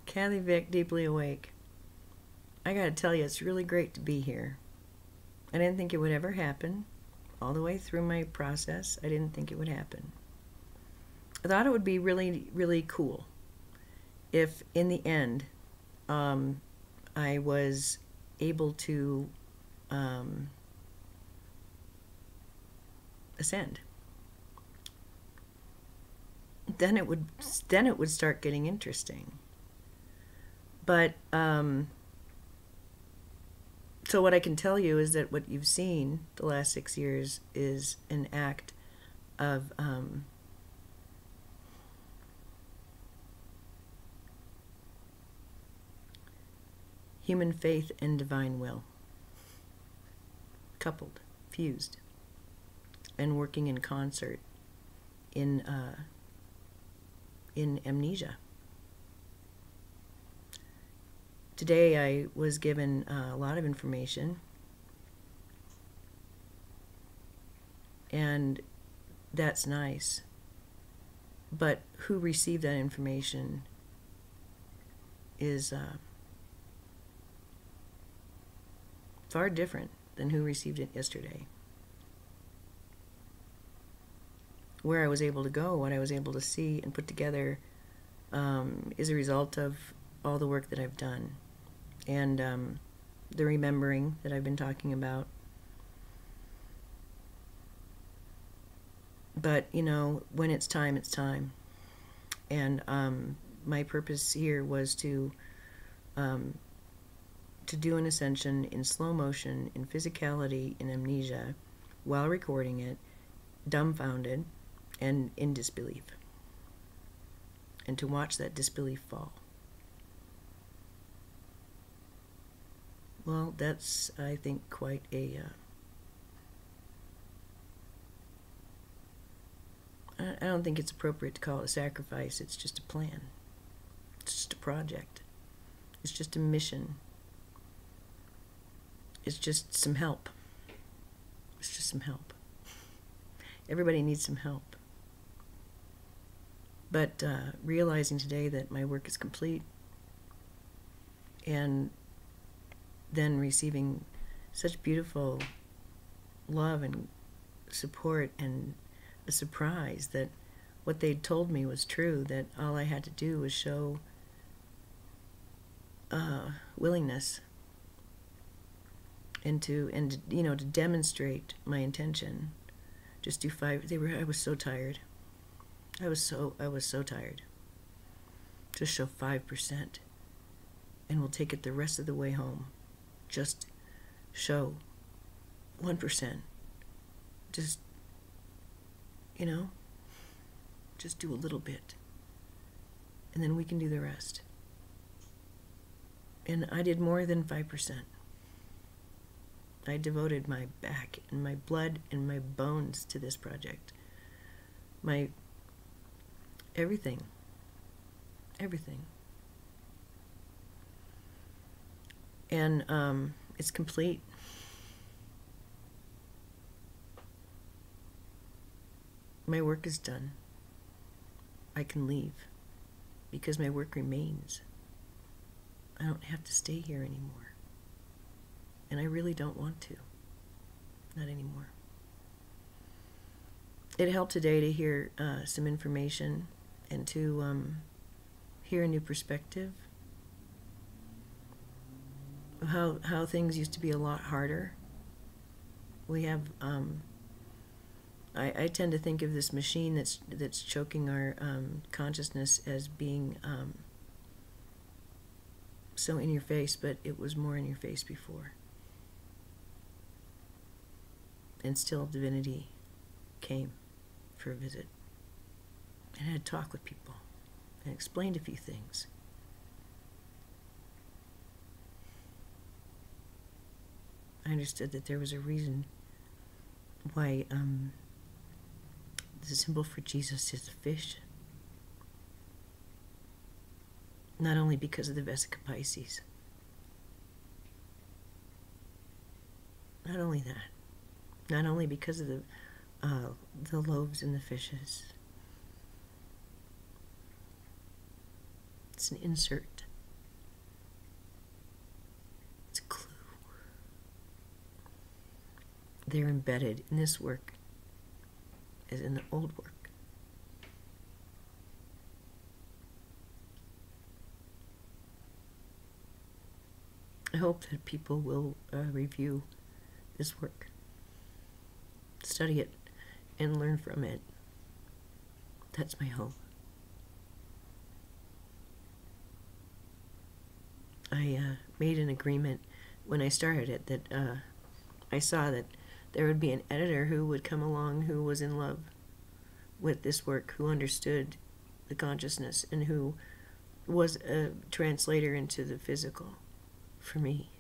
Kathy Vick, Deeply Awake. I gotta tell you, it's really great to be here. I didn't think it would ever happen. All the way through my process, I didn't think it would happen. I thought it would be really, really cool if, in the end, I was able to ascend. Then it would start getting interesting. But so what I can tell you is that what you've seen the last 6 years is an act of human faith and divine will, coupled, fused, and working in concert in amnesia. Today I was given a lot of information, and that's nice, but who received that information is far different than who received it yesterday. Where I was able to go, what I was able to see and put together is a result of all the work that I've done. And the remembering that I've been talking about. But, you know, when it's time, it's time. And my purpose here was to do an ascension in slow motion, in physicality, in amnesia, while recording it, dumbfounded, and in disbelief. And to watch that disbelief fall. Well, that's, I think, quite a... I don't think it's appropriate to call it a sacrifice. It's just a plan. It's just a project. It's just a mission. It's just some help. It's just some help. Everybody needs some help. But realizing today that my work is complete, and then receiving such beautiful love and support and a surprise that what they'd told me was true, that all I had to do was show willingness and to demonstrate my intention. Just do 5. I was so tired. I was so tired. Just show 5%, and we'll take it the rest of the way home. Just show 1%. Just, just do a little bit. And then we can do the rest. And I did more than 5%. I devoted my back and my blood and my bones to this project. My everything. Everything. And it's complete. My work is done. I can leave because my work remains. I don't have to stay here anymore. And I really don't want to. Not anymore. It helped today to hear some information and to hear a new perspective. How things used to be a lot harder. We have I tend to think of this machine that's choking our consciousness as being so in your face, but it was more in your face before. And still divinity came for a visit and had a talk with people and explained a few things. I understood that there was a reason why the symbol for Jesus is a fish. Not only because of the Vesica Pisces. Not only that. Not only because of the loaves and the fishes. It's an insert they're embedded in this work as in the old work. I hope that people will review this work, study it, and learn from it. That's my hope. I made an agreement when I started it that I saw that there would be an editor who would come along who was in love with this work, who understood the consciousness, and who was a translator into the physical for me.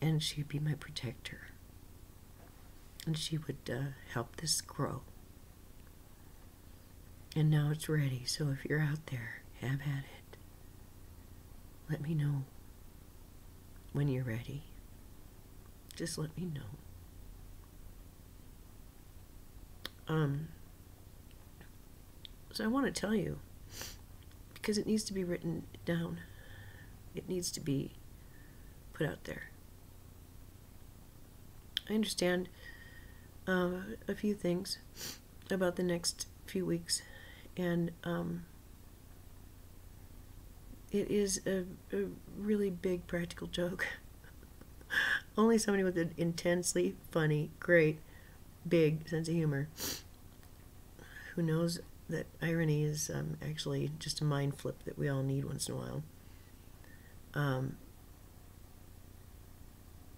And she'd be my protector. And she would help this grow. And now it's ready. So if you're out there, have at it. Let me know when you're ready. Just let me know. So I want to tell you, because it needs to be written down. It needs to be put out there. I understand a few things about the next few weeks, and it is a really big practical joke. Only somebody with an intensely funny, great, big sense of humor who knows that irony is actually just a mind flip that we all need once in a while.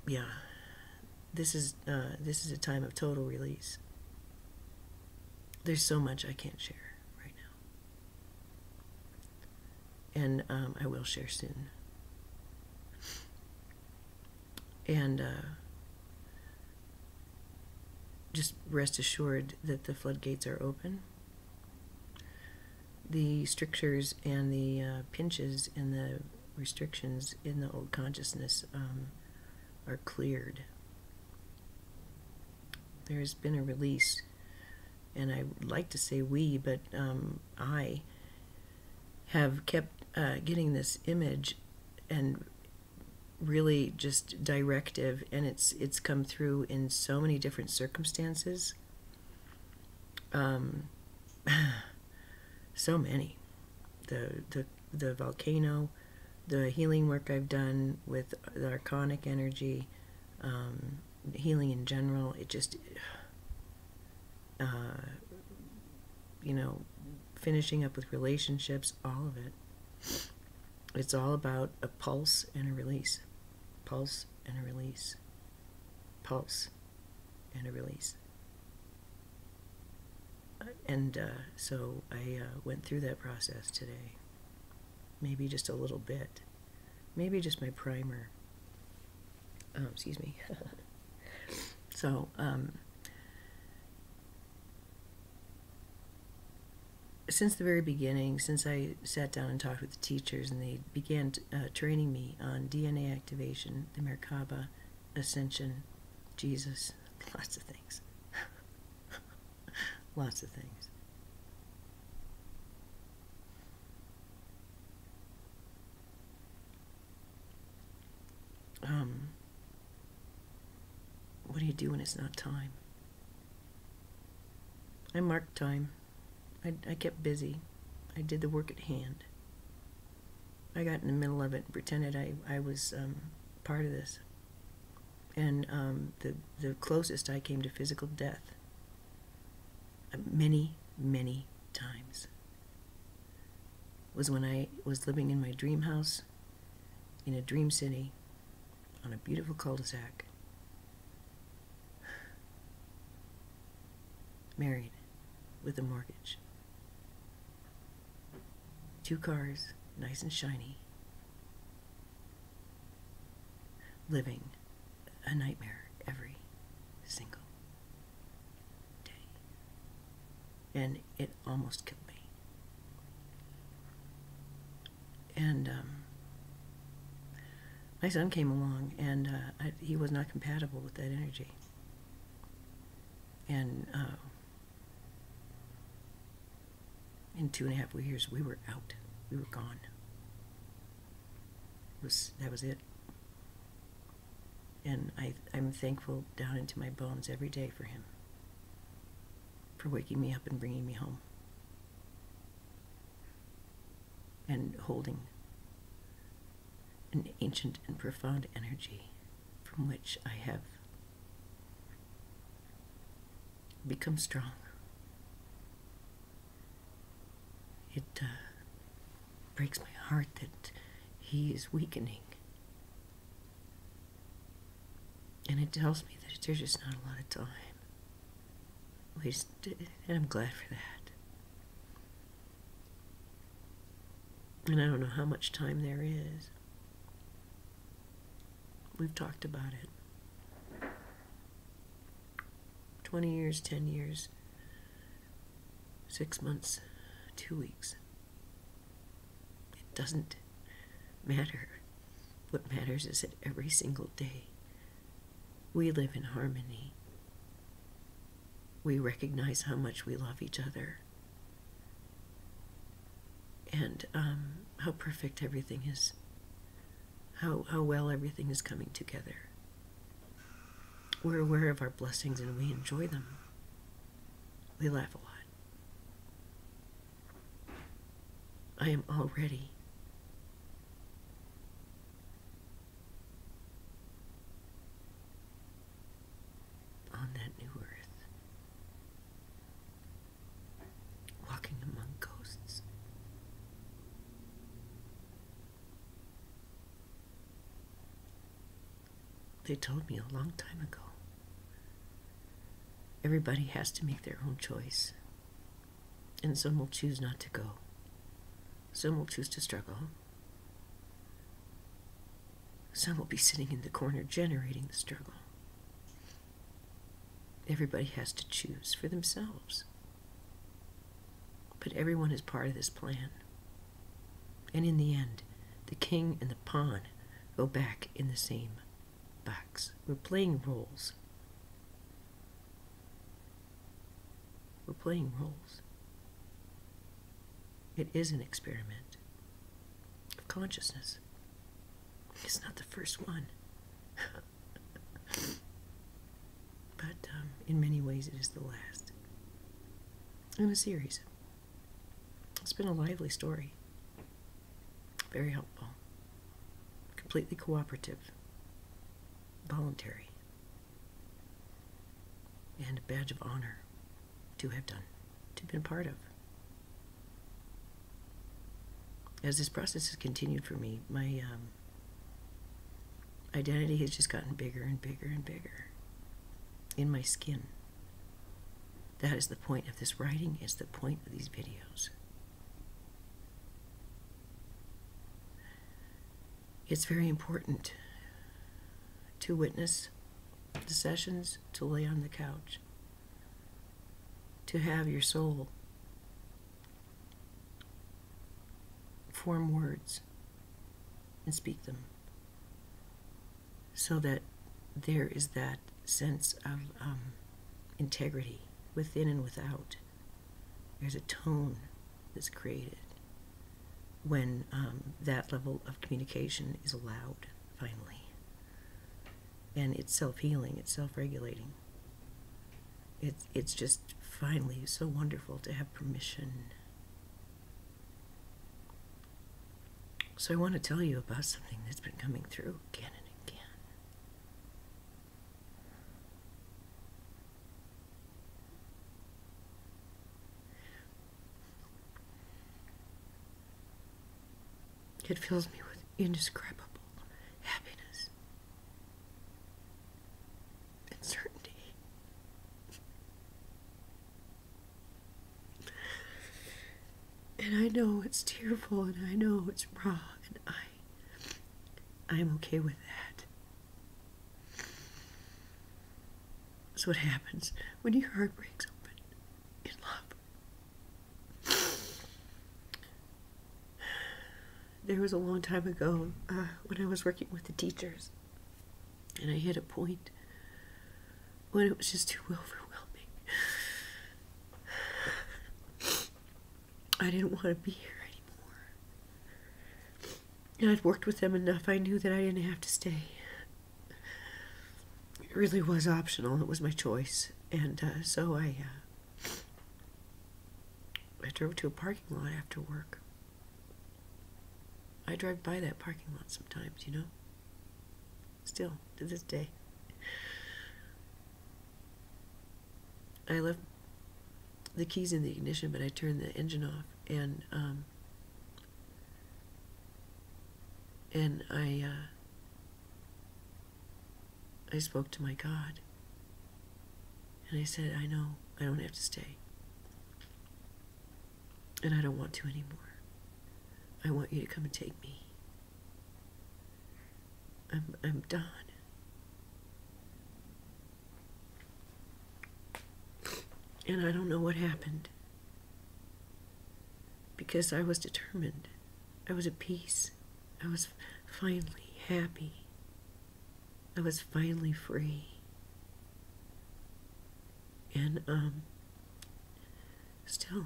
Yeah, this is a time of total release. There's so much I can't share right now, and I will share soon. And just rest assured that the floodgates are open. The strictures and the pinches and the restrictions in the old consciousness are cleared. There's been a release, and I would like to say we, but I have kept getting this image and really just directive, and it's come through in so many different circumstances. So many. The volcano, the healing work I've done with the archonic energy, healing in general, it just, you know, finishing up with relationships, all of it. It's all about a pulse and a release. Pulse and a release. Pulse and a release. And so I went through that process today. Maybe just a little bit. Maybe just my primer. Excuse me. So, since the very beginning, since I sat down and talked with the teachers and they began training me on DNA activation, the Merkaba, Ascension, Jesus, lots of things. Lots of things. What do you do when it's not time? I marked time. I kept busy. I did the work at hand. I got in the middle of it and pretended I was part of this. And the closest I came to physical death many, many times was when I was living in my dream house in a dream city on a beautiful cul-de-sac, married with a mortgage, 2 cars, nice and shiny, living a nightmare every single day. And it almost killed me. And my son came along, and he was not compatible with that energy. And in 2.5 years, we were out. We were gone. That was it. And I'm thankful down into my bones every day for him, for waking me up and bringing me home, and holding an ancient and profound energy from which I have become strong. It breaks my heart that he is weakening. And it tells me that there's just not a lot of time wasted, and I'm glad for that. And I don't know how much time there is. We've talked about it. 20 years, 10 years, 6 months, 2 weeks. It doesn't matter. What matters is that every single day we live in harmony. We recognize how much we love each other, and how perfect everything is, how well everything is coming together. We're aware of our blessings and we enjoy them. We laugh a lot. I am already on that new earth, walking among ghosts. They told me a long time ago, everybody has to make their own choice, and some will choose not to go. Some will choose to struggle. Some will be sitting in the corner generating the struggle. Everybody has to choose for themselves. But everyone is part of this plan. And in the end, the king and the pawn go back in the same box. We're playing roles. We're playing roles. It is an experiment of consciousness. It's not the first one. But in many ways it is the last in a series. It's been a lively story. Very helpful. Completely cooperative. Voluntary. And a badge of honor to have done, to have been part of. As this process has continued for me, my identity has just gotten bigger and bigger and bigger in my skin. That is the point of this writing, is the point of these videos. It's very important to witness the sessions, to lay on the couch, to have your soul form words and speak them, so that there is that sense of integrity within and without. There's a tone that's created when that level of communication is allowed, finally. And it's self-healing, it's self-regulating. It's just finally so wonderful to have permission. So I want to tell you about something that's been coming through again and again. It fills me with indescribable happiness and certainty. And I know it's tearful, and I know it's raw, and I'm okay with that. That's what happens when your heart breaks open in love. There was a long time ago when I was working with the teachers, and I hit a point when it was just too overwhelming. I didn't want to be here anymore. And I'd worked with them enough, I knew that I didn't have to stay. It really was optional. It was my choice. And so I drove to a parking lot after work. I drive by that parking lot sometimes, you know? Still, to this day. I left the keys in the ignition, but I turned the engine off, and I spoke to my God, and I said, I know I don't have to stay, and I don't want to anymore. I want you to come and take me. I'm done. And I don't know what happened, because I was determined. I was at peace. I was finally happy. I was finally free. And still,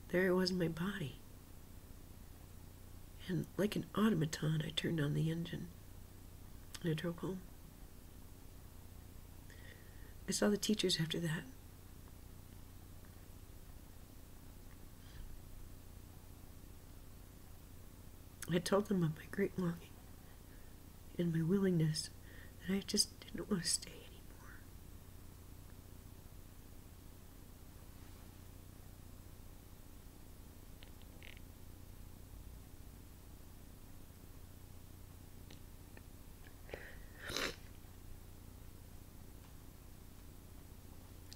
there it was in my body. And like an automaton, I turned on the engine and I drove home. I saw the teachers after that. I told them of my great longing and my willingness that I just didn't want to stay anymore.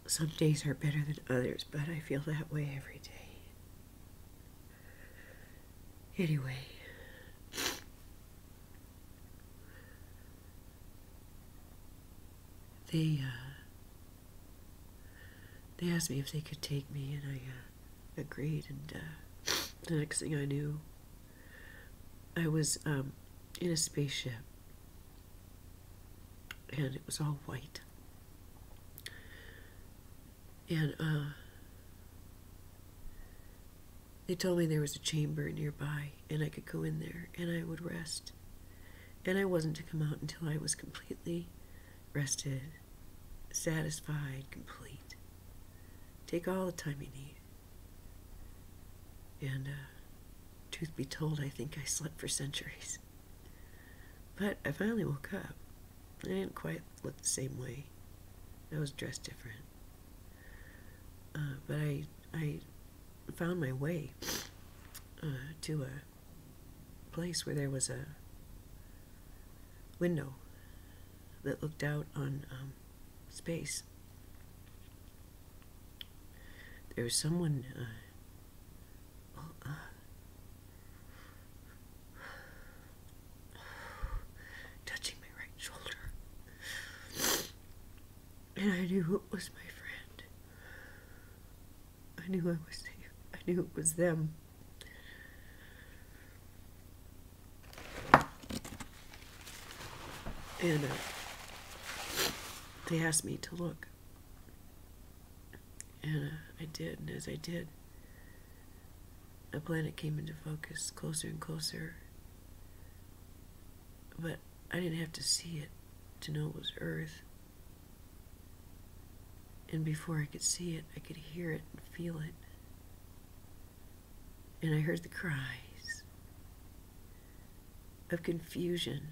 Some days are better than others, but I feel that way every day. Anyway, they asked me if they could take me, and I agreed. And the next thing I knew, I was in a spaceship, and it was all white. And they told me there was a chamber nearby, and I could go in there, and I would rest. And I wasn't to come out until I was completely rested, satisfied, complete. Take all the time you need. And truth be told, I think I slept for centuries. But I finally woke up. I didn't quite look the same way. I was dressed different. But I found my way to a place where there was a window that looked out on space. There was someone touching my right shoulder. And I knew it was my friend. I knew I was safe. I knew it was them. And they asked me to look. And I did, and as I did, a planet came into focus, closer and closer. But I didn't have to see it to know it was Earth. And before I could see it, I could hear it and feel it. And I heard the cries of confusion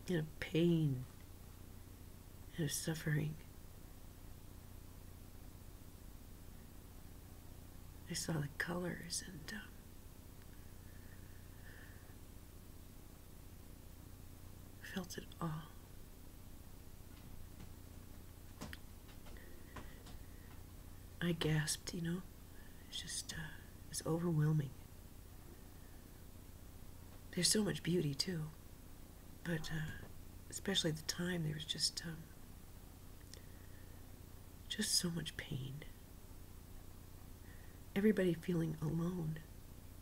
and of pain and of suffering. I saw the colors and felt it all. I gasped, you know. It's just, it's overwhelming. There's so much beauty, too. But, especially at the time, there was just so much pain. Everybody feeling alone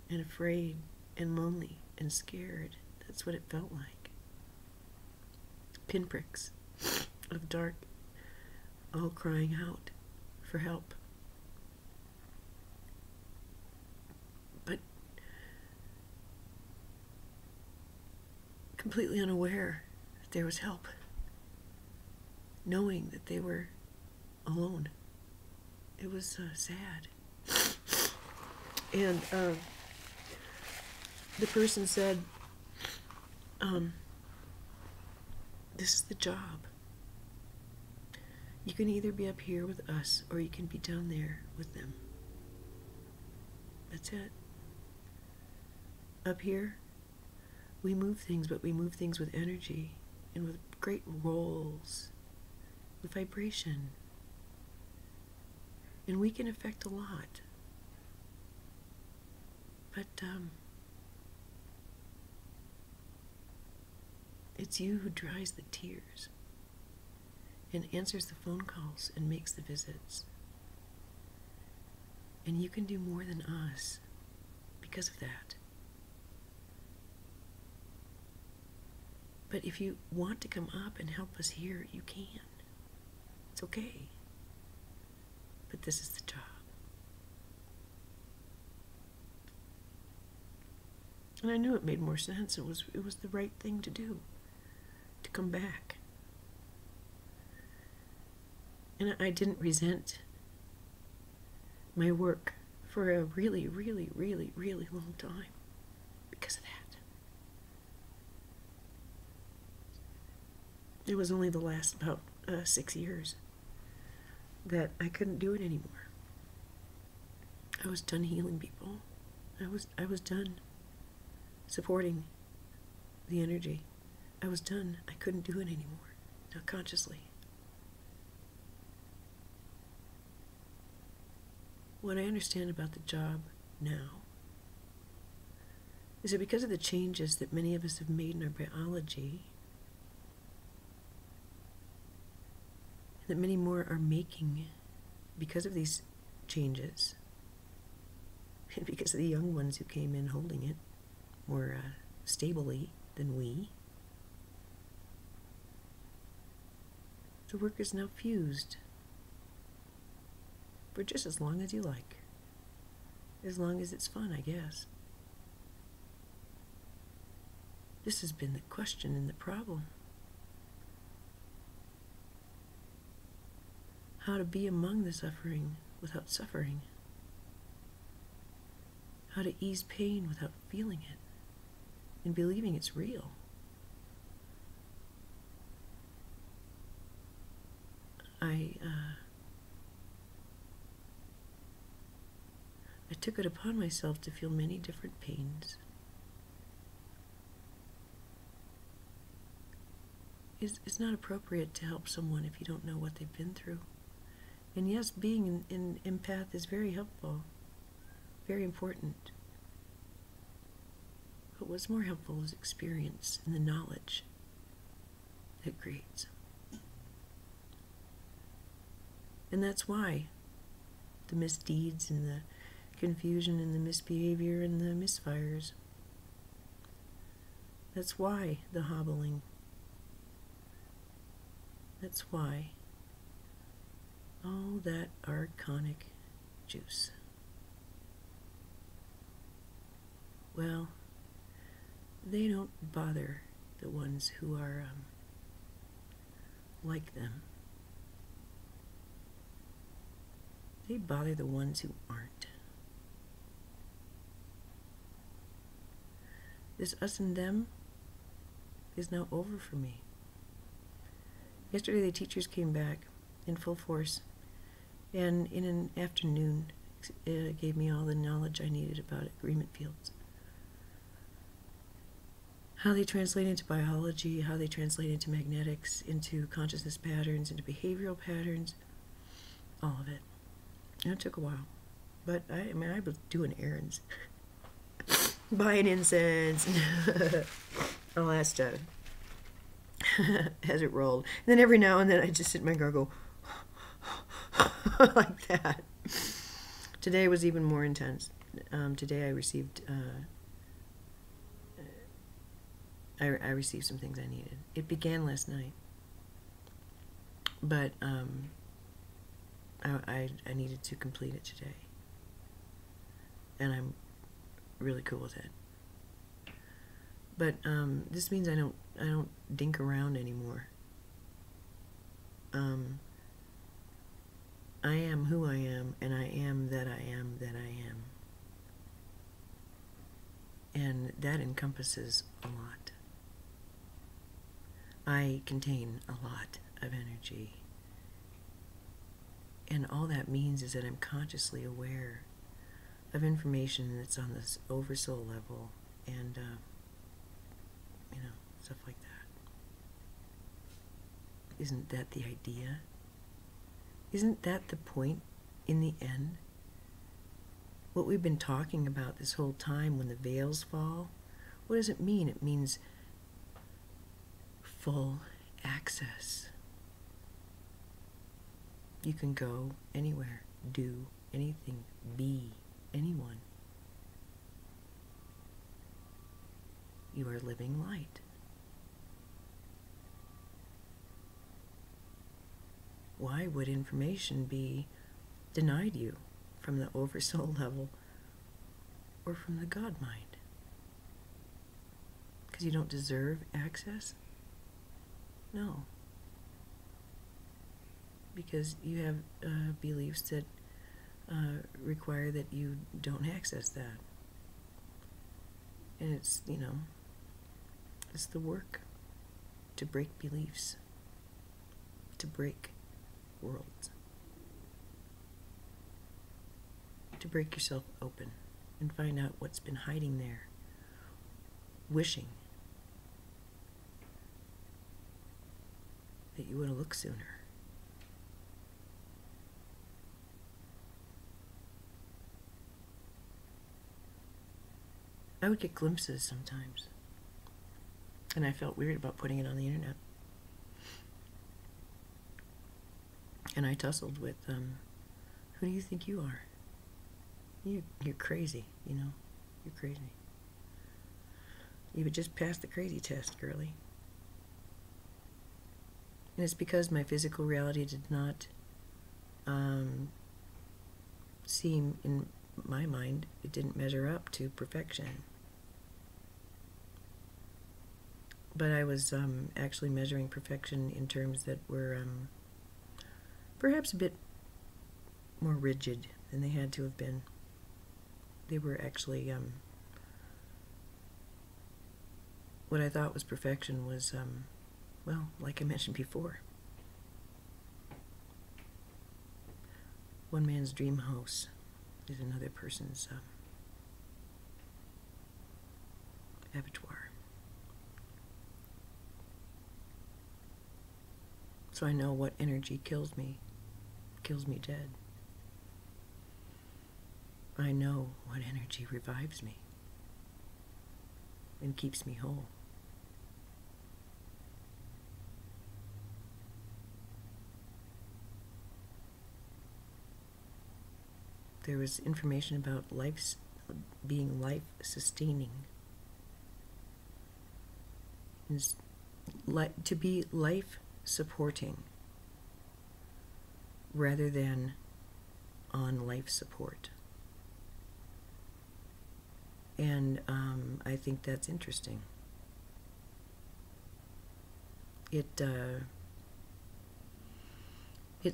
and afraid and lonely and scared. That's what it felt like. Pinpricks of dark, all crying out for help. But completely unaware that there was help, knowing that they were alone. It was sad. And the person said, this is the job. You can either be up here with us or you can be down there with them. That's it. Up here, we move things, but we move things with energy and with great rolls, with vibration. And we can affect a lot. But it's you who dries the tears and answers the phone calls and makes the visits. And you can do more than us because of that. But if you want to come up and help us here, you can. It's okay. But this is the job. And I knew it made more sense. It was the right thing to do, to come back. And I didn't resent my work for a really, really, really, really long time because of that. It was only the last about 6 years that I couldn't do it anymore. I was done healing people. I was done supporting the energy. I was done. I couldn't do it anymore, not consciously. What I understand about the job now is that because of the changes that many of us have made in our biology, that many more are making because of these changes, and because of the young ones who came in holding it more stably than we, the work is now fused for just as long as you like. As long as it's fun, I guess. This has been the question and the problem. How to be among the suffering without suffering. How to ease pain without feeling it and believing it's real. I took it upon myself to feel many different pains. It's not appropriate to help someone if you don't know what they've been through. And yes, being an empath is very helpful, very important. But what's more helpful is experience and the knowledge that it creates. And that's why the misdeeds and the confusion and the misbehavior and the misfires. That's why the hobbling. That's why all that archonic juice. Well, they don't bother the ones who are like them. They bother the ones who aren't. This us and them is now over for me. Yesterday the teachers came back in full force, and in an afternoon gave me all the knowledge I needed about agreement fields. How they translate into biology, how they translate into magnetics, into consciousness patterns, into behavioral patterns, all of it. And it took a while, but I was doing errands. Buying incense, all that stuff, as it rolled. And then every now and then I just sit in my car and go, like that. Today was even more intense. Today I received, I received some things I needed. It began last night, but I needed to complete it today. And I'm really cool with it. But this means I don't dink around anymore. I am who I am, and I am that I am that I am. And that encompasses a lot. I contain a lot of energy. And all that means is that I'm consciously aware of information that's on this oversoul level and, stuff like that. Isn't that the idea? Isn't that the point in the end? What we've been talking about this whole time when the veils fall, what does it mean? It means full access. You can go anywhere, do anything, be anyone. You are living light. Why would information be denied you from the oversoul level or from the God mind? Because you don't deserve access? No. Because you have beliefs that require that you don't access that. And it's, it's the work to break beliefs, to break worlds, to break yourself open and find out what's been hiding there, wishing that you would have looked sooner. I would get glimpses sometimes, and I felt weird about putting it on the internet. And I tussled with, who do you think you are? You're crazy, You're crazy. You would just pass the crazy test, girlie. And it's because my physical reality did not seem, in my mind, it didn't measure up to perfection. But I was actually measuring perfection in terms that were perhaps a bit more rigid than they had to have been. They were actually, what I thought was perfection was, well, like I mentioned before, one man's dream house is another person's abattoir. So I know what energy kills me dead. I know what energy revives me and keeps me whole. There was information about being life-sustaining. To be life-supporting rather than on life support. And I think that's interesting. It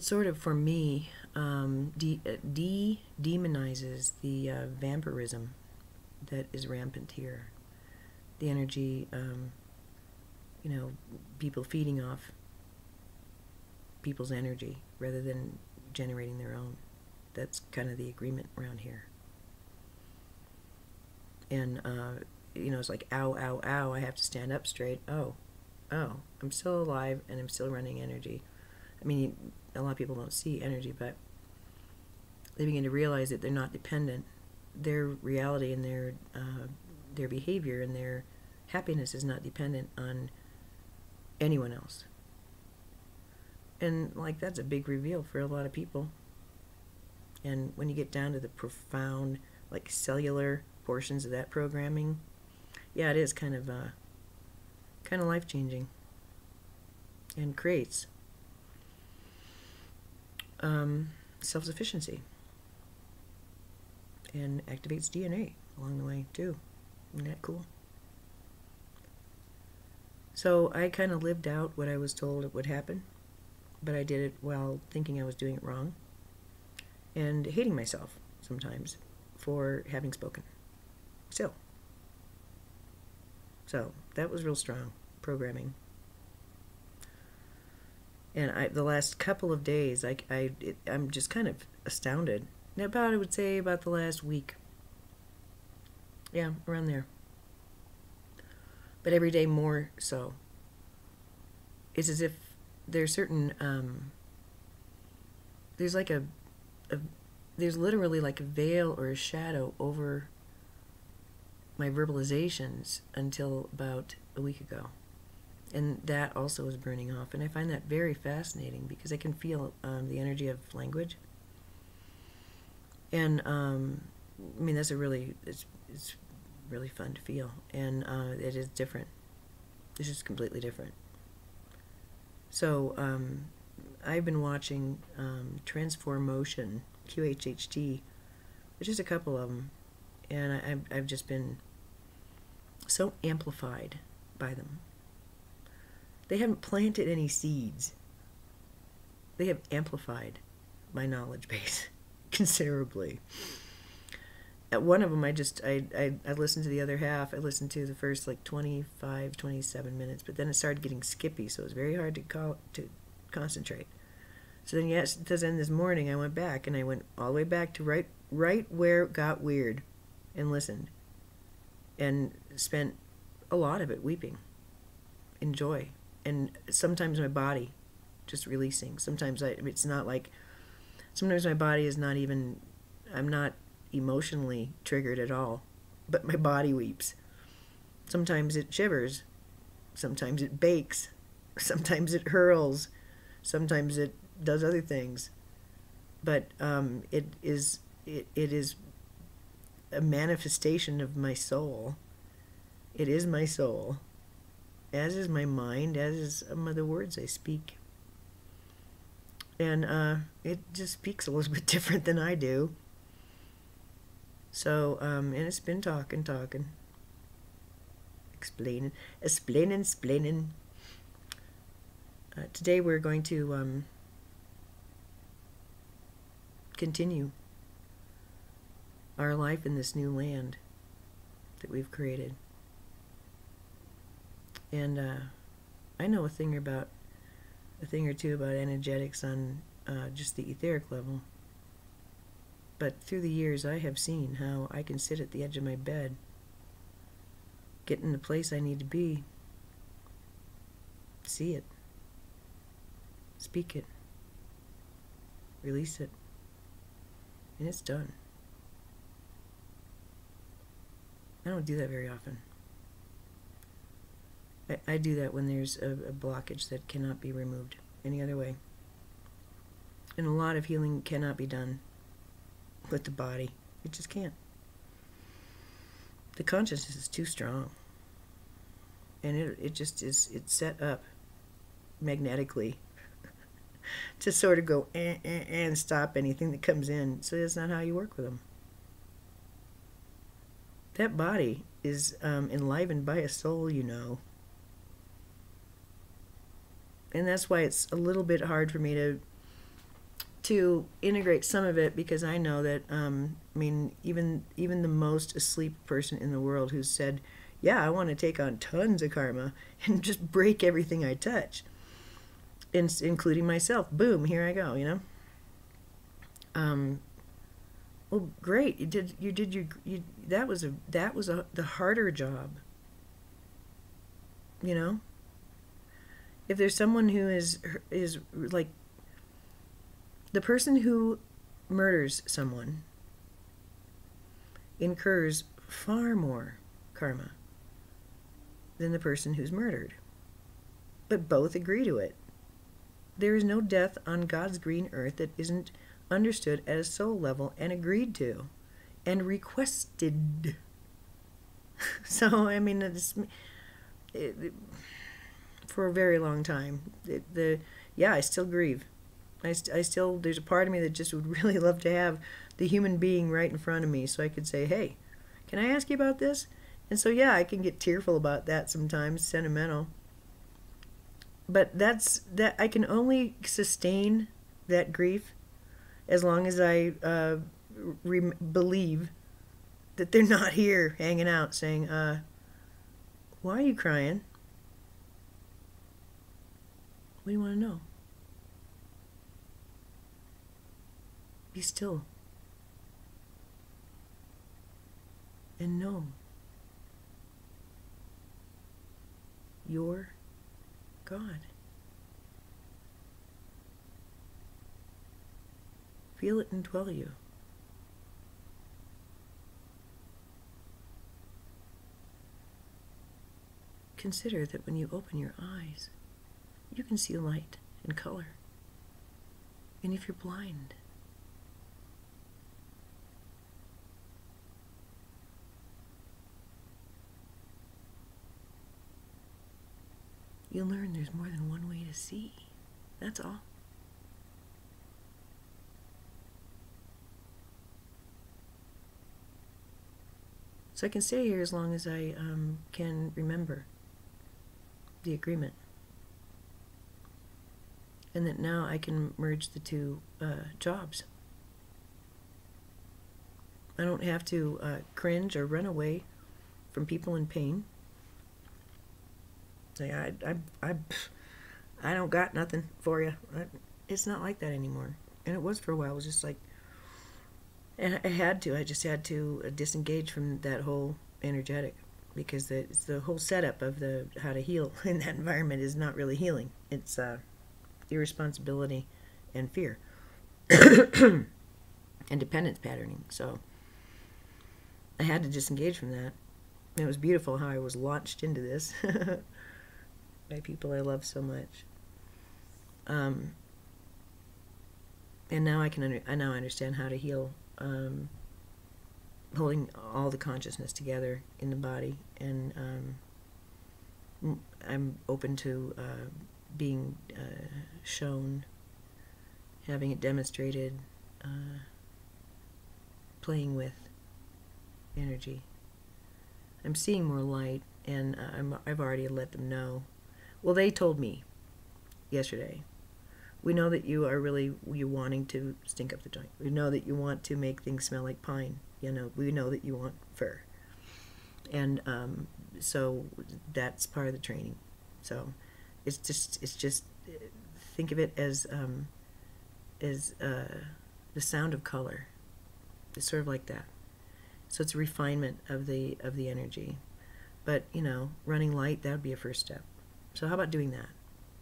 sort of, for me, demonizes the vampirism that is rampant here. The energy, people feeding off people's energy rather than generating their own. That's kind of the agreement around here. And, it's like, ow, ow, ow, I have to stand up straight. Oh, I'm still alive and I'm still running energy. I mean, a lot of people don't see energy, but they begin to realize that they're not dependent. Their reality and their behavior and their happiness is not dependent on anyone else. And, that's a big reveal for a lot of people. And when you get down to the profound, cellular portions of that programming, yeah, it is kind of life-changing and creates self-sufficiency and activates DNA along the way too. Isn't that cool? So I kind of lived out what I was told it would happen, but I did it while thinking I was doing it wrong and hating myself sometimes for having spoken. So that was real strong programming. And the last couple of days, I'm just kind of astounded. I would say about the last week. Yeah, around there. But every day more so. It's as if there's certain, there's like there's literally like a veil or a shadow over my verbalizations until about a week ago. And that also is burning off. And I find that very fascinating because I can feel the energy of language. And, I mean, that's it's really fun to feel. And it is different. It's just completely different. So I've been watching Transformotion, QHHT, which is a couple of them. And I've just been so amplified by them. They haven't planted any seeds. They have amplified my knowledge base considerably. At one of them, I listened to the other half. I listened to the first like 25, 27 minutes, but then it started getting skippy, so it was very hard to concentrate. So then, then this morning, I went back, and I went all the way back to right where it got weird, and listened, and spent a lot of it weeping in joy. And sometimes my body just releasing. Sometimes it's not like, sometimes my body is not even, I'm not emotionally triggered at all, but my body weeps. Sometimes it shivers. Sometimes it bakes. Sometimes it hurls. Sometimes it does other things. But it is a manifestation of my soul. It is my soul. As is my mind, as is some of the words I speak. And it just speaks a little bit different than I do. So, and it's been talking. Explaining. Today we're going to continue our life in this new land that we've created. And I know a thing or two about energetics on just the etheric level. But through the years, I have seen how I can sit at the edge of my bed, get in the place I need to be, see it, speak it, release it, and it's done. I don't do that very often. I do that when there's a blockage that cannot be removed any other way. And a lot of healing cannot be done with the body. It just can't. The consciousness is too strong. And it's set up magnetically to sort of go and stop anything that comes in. So that's not how you work with them. That body is enlivened by a soul, you know. And that's why it's a little bit hard for me to integrate some of it, because I know that, I mean, even the most asleep person in the world who's said, yeah, I want to take on tons of karma and just break everything I touch, including myself. Boom, here I go, you know? Well, great. That was the harder job, you know? If there's someone who is like, the person who murders someone incurs far more karma than the person who's murdered. But both agree to it. There is no death on God's green earth that isn't understood at a soul level and agreed to and requested. So, I mean, for a very long time, I still grieve. I still, there's a part of me that just would really love to have the human being right in front of me so I could say, hey, can I ask you about this? And so, yeah, I can get tearful about that sometimes, sentimental. But that I can only sustain that grief as long as I believe that they're not here hanging out saying, why are you crying? What do you want to know? Be still. And know you're God. Feel it indwell you. Consider that when you open your eyes, you can see light and color. And if you're blind, you'll learn there's more than one way to see. That's all. So I can stay here as long as I can remember the agreement. And that now I can merge the two jobs. I don't have to cringe or run away from people in pain. Say, I don't got nothing for you. It's not like that anymore. And it was for a while. It was just like, and I just had to disengage from that whole energetic, because the whole setup of how to heal in that environment is not really healing. It's irresponsibility and fear and dependence patterning. So I had to disengage from that. And it was beautiful how I was launched into this by people I love so much. And now I now understand how to heal, holding all the consciousness together in the body, and I'm open to being shown, having it demonstrated, playing with energy. I'm seeing more light, and I've already let them know. Well, they told me yesterday, we know that you're wanting to stink up the joint. We know that you want to make things smell like pine. We know that you want fur. And so that's part of the training. So it's just think of it as the sound of color. It's sort of like that. So it's a refinement of the energy. But, running light, that would be a first step. So how about doing that?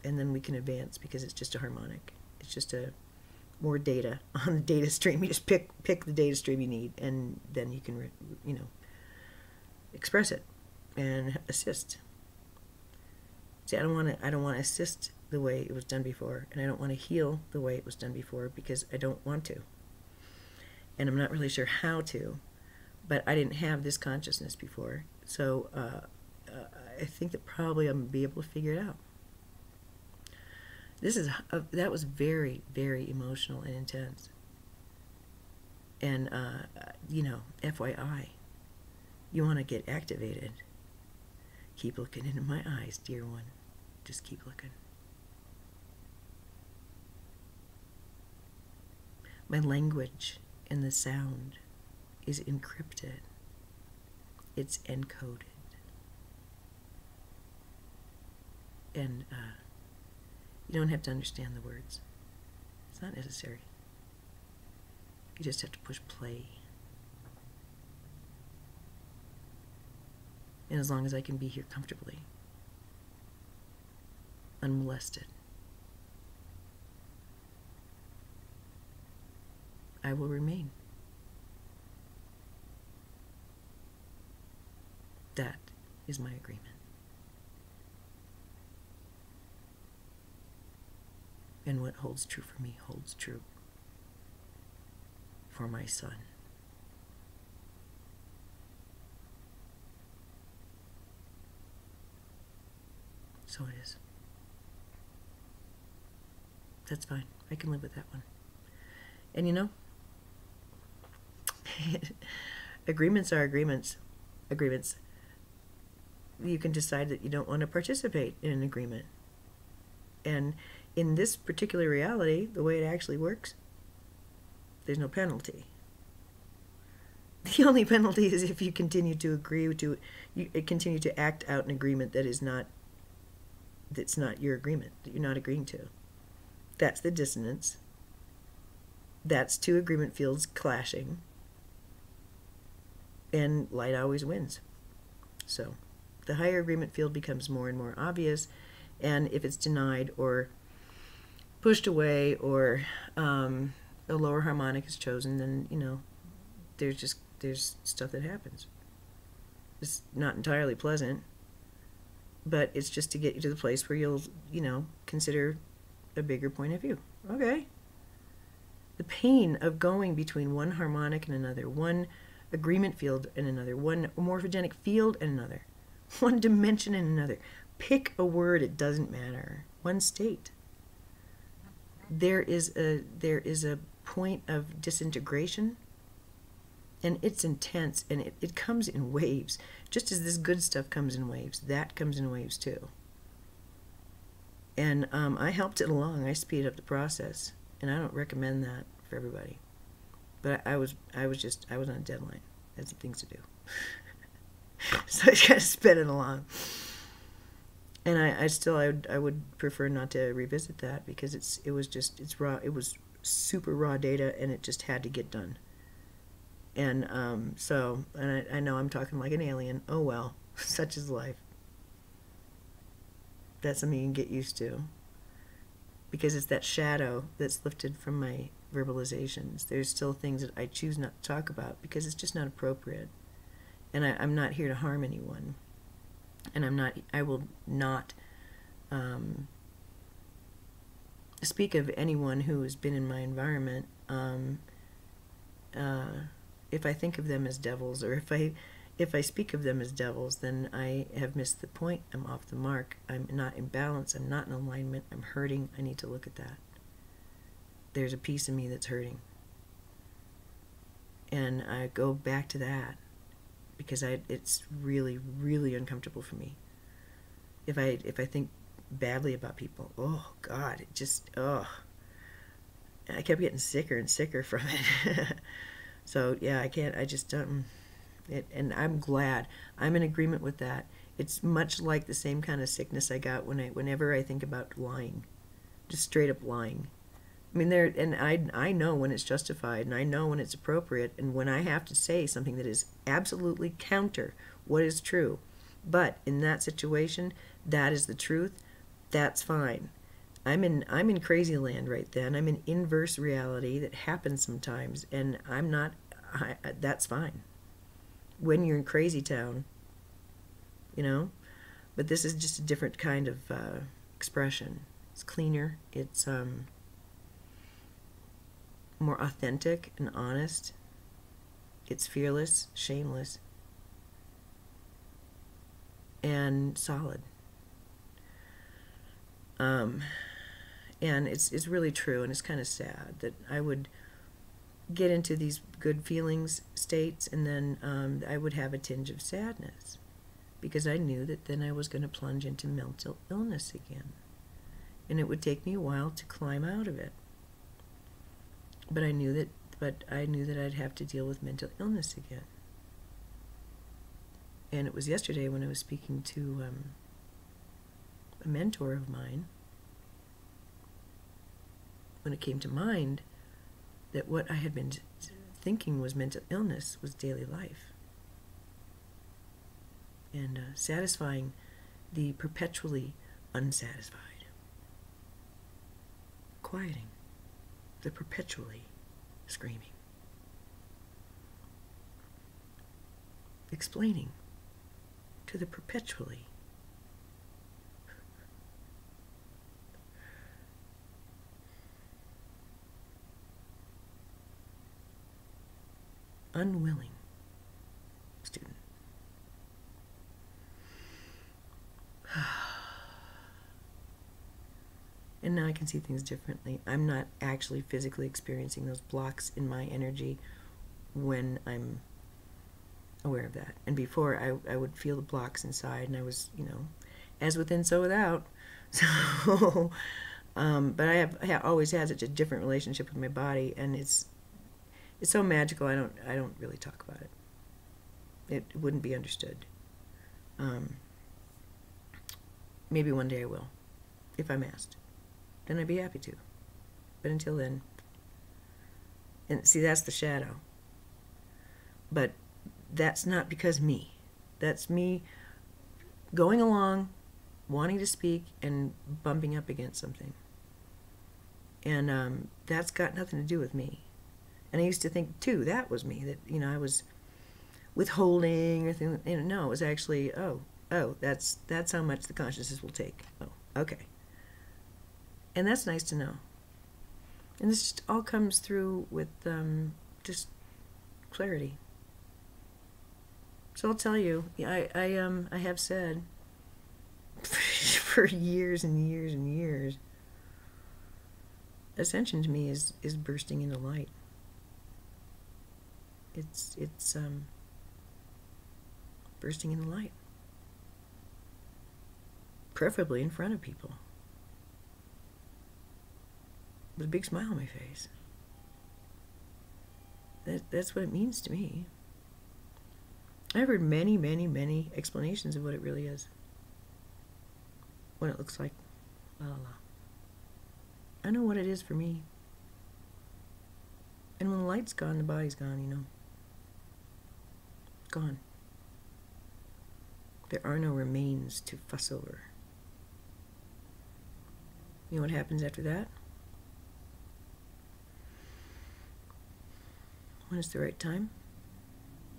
And then we can advance, because it's just a harmonic. It's just more data on the data stream. You just pick the data stream you need, and then you can, express it and assist. See, I don't want to assist the way it was done before, and I don't want to heal the way it was done before, because I don't want to. And I'm not really sure how to, but I didn't have this consciousness before. So I think that probably I'm going to be able to figure it out. That was very, very emotional and intense. And, FYI, you want to get activated. Keep looking into my eyes, dear one. Just keep looking. My language and the sound is encrypted. It's encoded. And you don't have to understand the words. It's not necessary. You just have to push play. And as long as I can be here comfortably, unmolested, I will remain. That is my agreement. And what holds true for me holds true for my son. So it is. That's fine. I can live with that one. And agreements are agreements. Agreements. You can decide that you don't want to participate in an agreement. And in this particular reality, the way it actually works, there's no penalty. The only penalty is if you continue to agree to, you continue to act out an agreement that's not your agreement, that you're not agreeing to. That's the dissonance. That's two agreement fields clashing. And light always wins. So the higher agreement field becomes more and more obvious, and if it's denied or pushed away, or a lower harmonic is chosen, then, you know, there's stuff that happens. It's not entirely pleasant, but it's just to get you to the place where you'll, you know, consider a bigger point of view. Okay. The pain of going between one harmonic and another, one agreement field and another, one morphogenic field and another, one dimension and another. Pick a word, it doesn't matter. One state. There is a point of disintegration, and it's intense, and it comes in waves. Just as this good stuff comes in waves, that comes in waves too. And I helped it along. I speed up the process, and I don't recommend that for everybody. But I was on a deadline. I had some things to do. So I just kind of sped it along. And I would prefer not to revisit that, because it's raw. It was super raw data, and it just had to get done. And and I know I'm talking like an alien. Oh well, such is life. That's something you can get used to, because it's that shadow that's lifted from my verbalizations. There's still things that I choose not to talk about because it's just not appropriate. And I'm not here to harm anyone. And I will not speak of anyone who has been in my environment if I think of them as devils, or if I speak of them as devils, then I have missed the point. I'm off the mark. I'm not in balance. I'm not in alignment. I'm hurting. I need to look at that. There's a piece of me that's hurting. And I go back to that, because it's really, really uncomfortable for me. If I think badly about people, oh God, it just, oh. I kept getting sicker and sicker from it. So yeah, I just don't. And I'm glad. I'm in agreement with that. It's much like the same kind of sickness I got whenever I think about lying, just straight up lying. I mean, I know when it's justified, and I know when it's appropriate, and when I have to say something that is absolutely counter what is true. But in that situation, that is the truth. That's fine. I'm in crazy land right then. I'm in inverse reality that happens sometimes, and that's fine. When you're in crazy town, you know. But this is just a different kind of expression. It's cleaner. It's more authentic and honest. It's fearless, shameless, and solid. And it's really true, and it's kind of sad that I would get into these good feelings states, and then I would have a tinge of sadness, because I knew that then I was going to plunge into mental illness again, and it would take me a while to climb out of it. But I knew that I'd have to deal with mental illness again. And it was yesterday when I was speaking to a mentor of mine, when it came to mind that what I had been thinking was mental illness was daily life. And satisfying the perpetually unsatisfied. Quieting the perpetually screaming. Explaining to the perpetually unwilling student. And now I can see things differently. I'm not actually physically experiencing those blocks in my energy when I'm aware of that. And before, I would feel the blocks inside, and I was, as within, so without. So, but I have always had such a different relationship with my body, and it's so magical. I don't really talk about it. It wouldn't be understood. Um, maybe one day I will, if I'm asked. Then I'd be happy to. But until then, and see, that's the shadow. But that's not because me. That's me going along, wanting to speak, and bumping up against something. And that's got nothing to do with me. And I used to think, too, that was me, that, I was withholding or thing. No, it was actually, that's how much the consciousness will take. Oh, okay. And that's nice to know. And this just all comes through with just clarity. So I'll tell you, I have said for years and years and years, ascension to me is bursting into light. It's bursting into light, preferably in front of people, with a big smile on my face. That's what it means to me. I've heard many, many, many explanations of what it really is, what it looks like. La la la. I know what it is for me. And when the light's gone, the body's gone, Gone. There are no remains to fuss over. You know what happens after that? When it's the right time,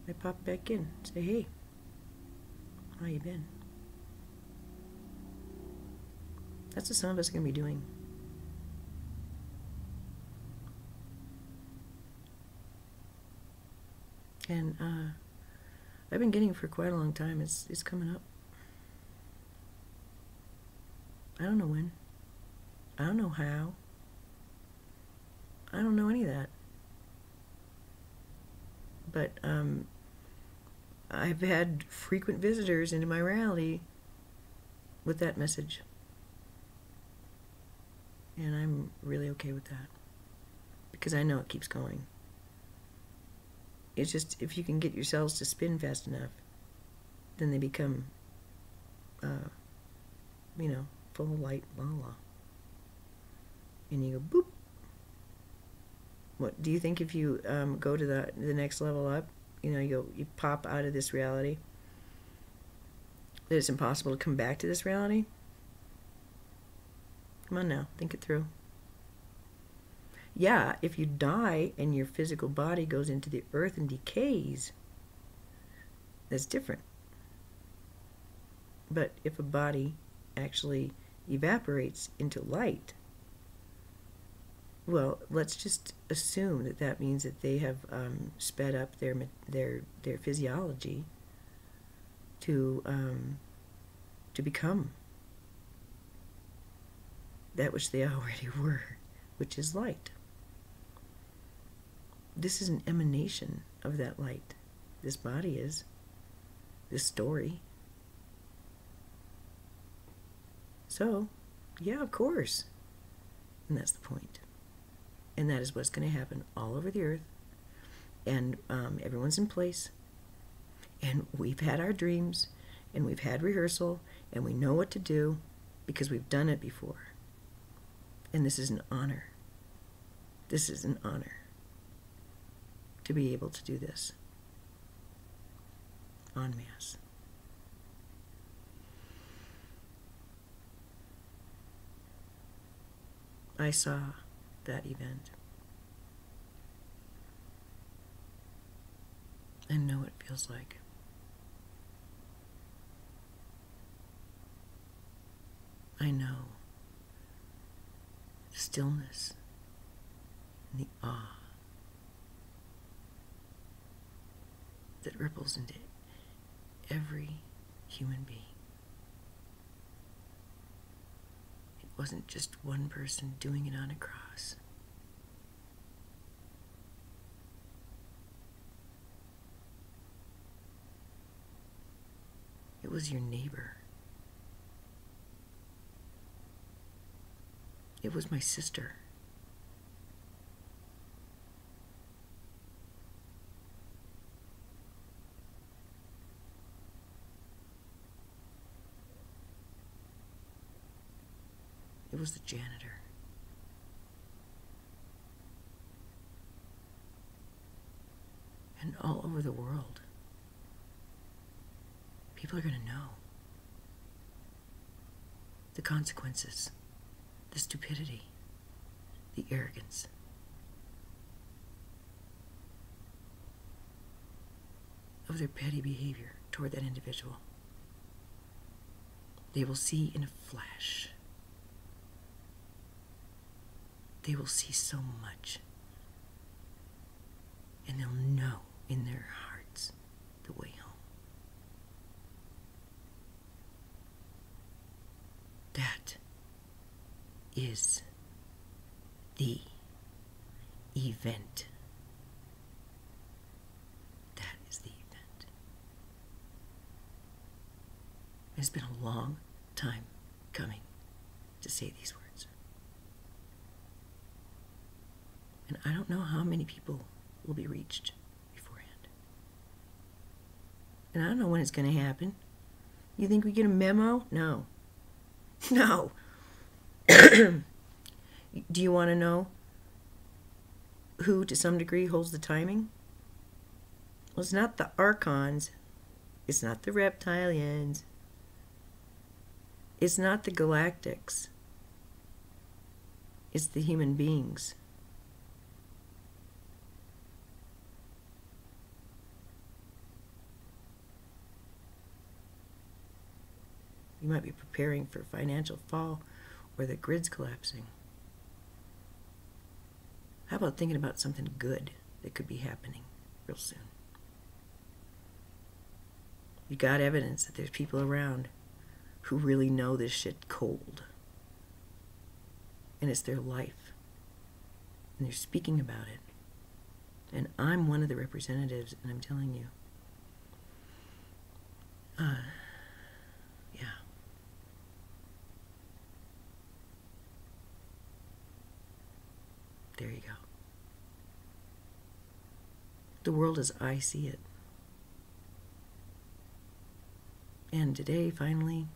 I pop back in, say, hey, how you been? That's what some of us are going to be doing. And I've been getting it for quite a long time. It's coming up. I don't know when. I don't know how. I don't know any of that. But I've had frequent visitors into my reality with that message. And I'm really okay with that. Because I know it keeps going. It's just, if you can get yourselves to spin fast enough, then they become, full of light, la la. And you go, boop. What do you think if you go to the next level up? You pop out of this reality, that it's impossible to come back to this reality? Come on now, think it through. Yeah, if you die and your physical body goes into the earth and decays, that's different. But if a body actually evaporates into light, well, let's just assume that means that they have sped up their physiology to become that which they already were, which is light. This is an emanation of that light. This body is. This story. So, yeah, of course. And that's the point. And that is what's going to happen all over the earth. And everyone's in place. And we've had our dreams. And we've had rehearsal. And we know what to do because we've done it before. And this is an honor. This is an honor to be able to do this en masse. I saw that event. I know what it feels like. I know the stillness and the awe that ripples into every human being. It wasn't just one person doing it on a cross. It was your neighbor. It was my sister. It was the janitor. And all over the world, people are going to know the consequences, the stupidity, the arrogance. Of their petty behavior toward that individual. They will see in a flash. They will see so much. And they'll know in their hearts the way home. That is the event. That is the event. It's been a long time coming to say these words. And I don't know how many people will be reached beforehand. And I don't know when it's going to happen. You think we get a memo? No. No. Do you want to know who, to some degree, holds the timing? Well, it's not the Archons. It's not the Reptilians. It's not the Galactics. It's the human beings. You might be preparing for financial fall or the grid's collapsing. How about thinking about something good that could be happening real soon? You got evidence that there's people around who really know this shit cold. And it's their life. And they're speaking about it. And I'm one of the representatives, and I'm telling you. Yeah. There you go. The world as I see it. And today, finally,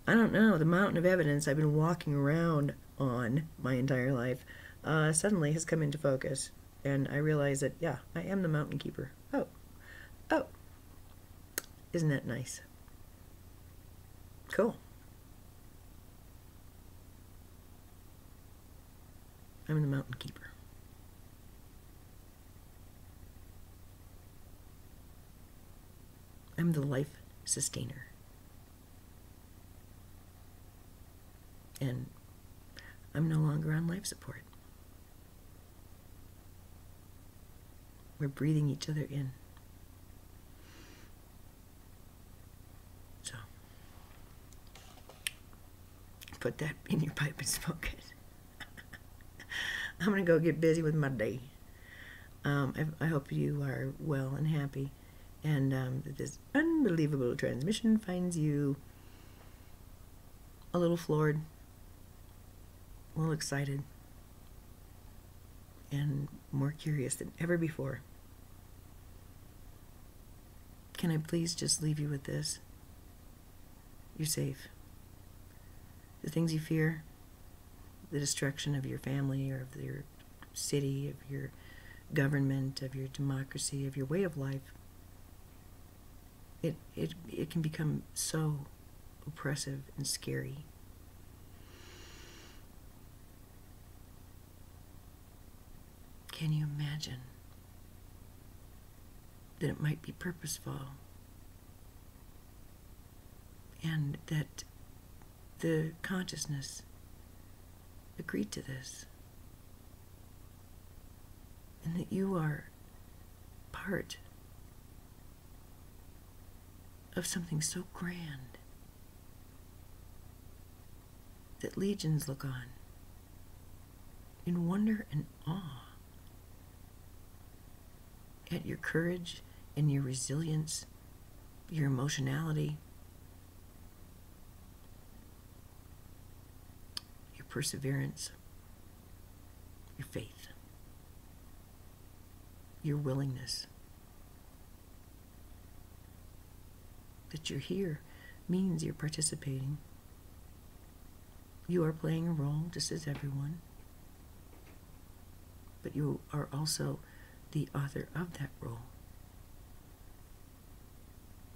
I don't know, the mountain of evidence I've been walking around on my entire life suddenly has come into focus. And I realize that, yeah, I am the mountain keeper. Oh. Isn't that nice? Cool. I'm the mountain keeper. I'm the life sustainer. And I'm no longer on life support. We're breathing each other in. So, put that in your pipe and smoke it. I'm going to go get busy with my day. I hope you are well and happy, and that this unbelievable transmission finds you a little floored, a little excited, and more curious than ever before. Can I please just leave you with this? You're safe. The things you fear, the destruction of your family or of your city, of your government, of your democracy, of your way of life, it can become so oppressive and scary. Can you imagine that it might be purposeful and that the consciousness agreed to this, and that you are part of something so grand that legions look on in wonder and awe at your courage and your resilience, your emotionality, your perseverance, your faith, your willingness. That you're here means you're participating. You are playing a role just as everyone, but you are also the author of that role.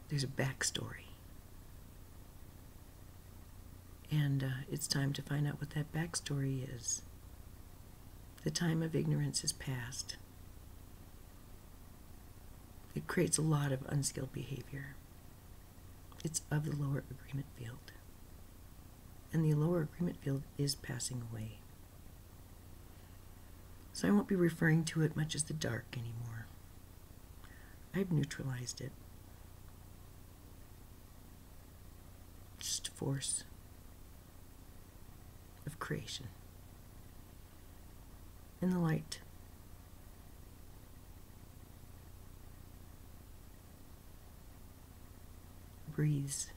There's a backstory. And it's time to find out what that backstory is. The time of ignorance is past. It creates a lot of unskilled behavior. It's of the lower agreement field. And the lower agreement field is passing away. So I won't be referring to it much as the dark anymore. I've neutralized it. Just a force of creation. And the light breathes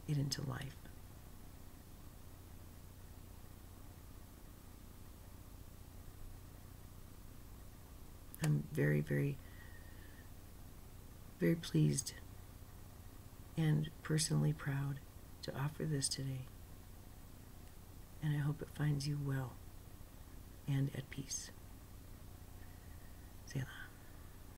it into life. I'm very, very, very pleased and personally proud to offer this today. And I hope it finds you well and at peace.